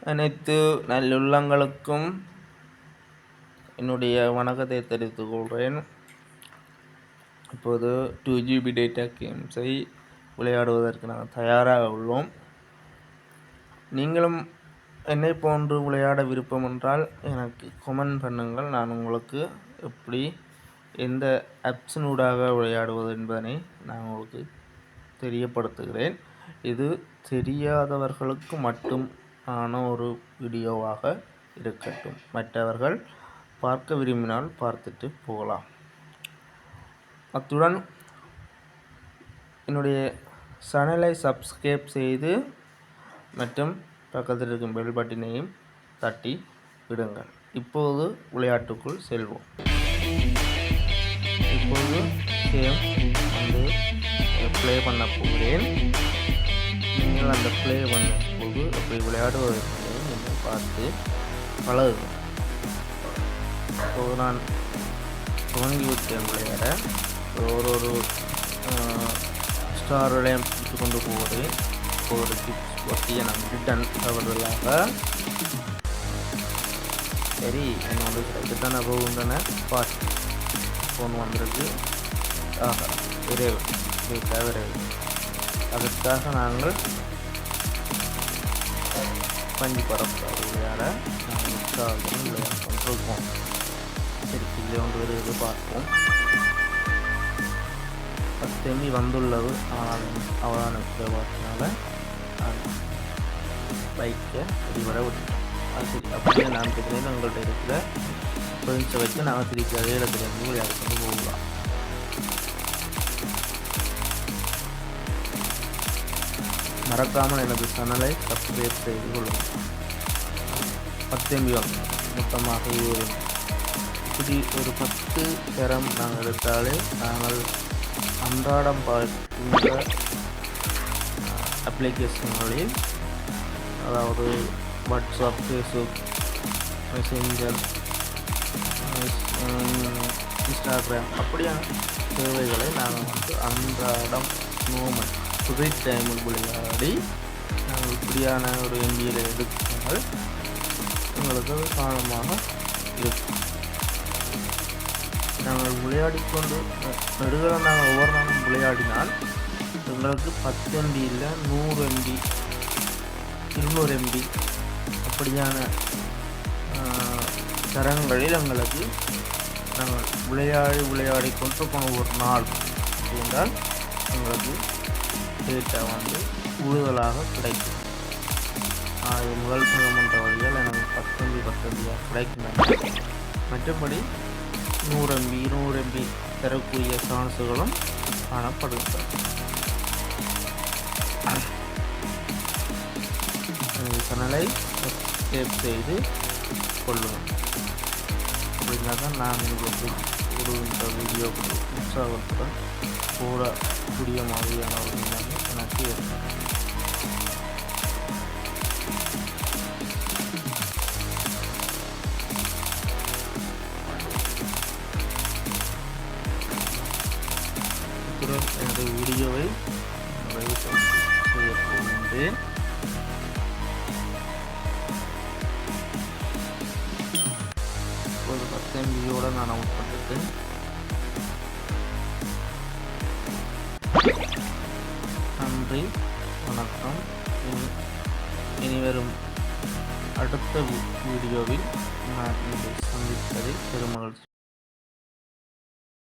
அனைத்து நல்லுள்ளங்களுக்கும் என்னுடைய வணக்கத்தை தெரிவித்துக் கொள்கிறேன். இப்போது 2GB டேட்டா கேம்ஸை விளையாடுவதற்கு நாங்கள் தயாராக உள்ளோம். நீங்களும் என்னை போன்று விளையாட விருப்பம் என்றால் எனக்கு கமெண்ட் பண்ணுங்கள். நான் உங்களுக்கு எப்படி எந்த ஆப்ஸினூடாக விளையாடுவது என்பதனை நான் உங்களுக்கு தெரியப்படுத்துகிறேன். இது தெரியாதவர்களுக்கு மட்டும் ஆன ஒரு வீடியோவாக இருக்கட்டும். மற்றவர்கள் பார்க்க விரும்பினால் பார்த்துட்டு போகலாம். அத்துடன் என்னுடைய சேனலை சப்ஸ்கிரைப் செய்து மற்றும் பக்கத்தில் இருக்கும் பெல் பட்டினையும் தட்டி விடுங்கள். இப்போது விளையாட்டுக்குள் செல்வோம். இப்போது கேம் வந்து ப்ளே பண்ண போகிறேன். நீங்கள் அந்த ப்ளே பண்ணும்போது அப்படி விளையாடுவதற்கு நீங்கள் பார்த்து பழகுங்க. இப்போது நான் துவங்கி விட்டேன் விளையாட. ஒரு ஸ்டார் விளையம் கொண்டு போகிறேன். ஒரு டிப்ஸ் ஒட்டிய நான் ரிட்டன் தவறுதலாக சரி என்னோட கிடைக்கத்தானே போகின்றன. பாஸ்ட் ஃபோன் வந்திருக்கு. விரைவு விரைவு. அதற்காக நாங்கள் பஞ்சு பரப்பு விளையாட நாங்கள் உற்சாகத்துடன் விளையாட கொண்டிருக்கோம். சரி இதில் ஒன்று வருகிறது பார்ப்போம். 10 MB வந்துள்ளது. ஆனால் அவதான குறைபாட்டினால நான் பைக்கை அடிபட விட்டுட்டேன். அது சரி அப்படியே நான் தெரிஞ்சு உங்கள்கிட்ட இருக்கிற ஃப்ரெண்ட்ஸை வச்சு நாங்கள் திருப்பி அதே இடத்துலேருந்து விளையாட கொண்டு போகலாம். மறக்காமல் எனது சேனலை சப்ஸ்கிரைப் செய்து கொள்ளுங்கள். 10 MB வாங்க மொத்தமாக 20 MB. இப்படி ஒரு 10 தரம் நாங்கள் எடுத்தாலே நாங்கள் அன்றாடம் பார்க்கின்ற அப்ளிகேஷன்களில், அதாவது வாட்ஸ்அப், ஃபேஸ்புக், மெசேஞ்சர், இன்ஸ்டாகிராம் அப்படியான சேவைகளை நாங்கள் வந்து அன்றாடம் மூமெண்ட் ஃப்ரீ டைமில் விளையாடி நாங்கள் இப்படியான ஒரு எம்பியில் எடுத்தால் எங்களுக்கு காரணமாக இருக்கும். நாங்கள் விளையாடிக்கொண்டு நெடுகளை நாங்கள் ஒவ்வொரு நாளும் விளையாடினால் எங்களுக்கு 10 MB இல்லை 100 MB 200 MB அப்படியான தரங்களில் எங்களுக்கு நாங்கள் விளையாடி கொண்டிருக்கோம். ஒவ்வொரு நாள் என்றால் எங்களுக்கு டேட்டா வந்து கூடுதலாக கிடைக்கும். இது முதல் சங்கமன்ற வழியால் எனக்கு 10 MB கிடைக்கின்றன. மற்றபடி 100 MB 200 MB தரக்கூடிய சான்ஸுகளும் காணப்படுகின்றன. சேனலை சப்ஸ்கிரைப் செய்து கொள்ளுங்கள். அப்படின்னா தான் நான் உங்களுக்கு இந்த வீடியோ உற்சாகத்துடன் போடக்கூடிய மாதிரியான ஒரு நிலைமை எனக்கு இருக்கும். இத்துடன் எனது வீடியோவை நிறைவு செய்ய போகின்றேன். இப்போது 10 MB நான் அவுட் பண்ணிட்டேன். நன்றி, வணக்கம். இனிவரும் அடுத்த வீடியோவில் நான் உங்களை சந்திப்பதை பெருமகிழ்ச்சி.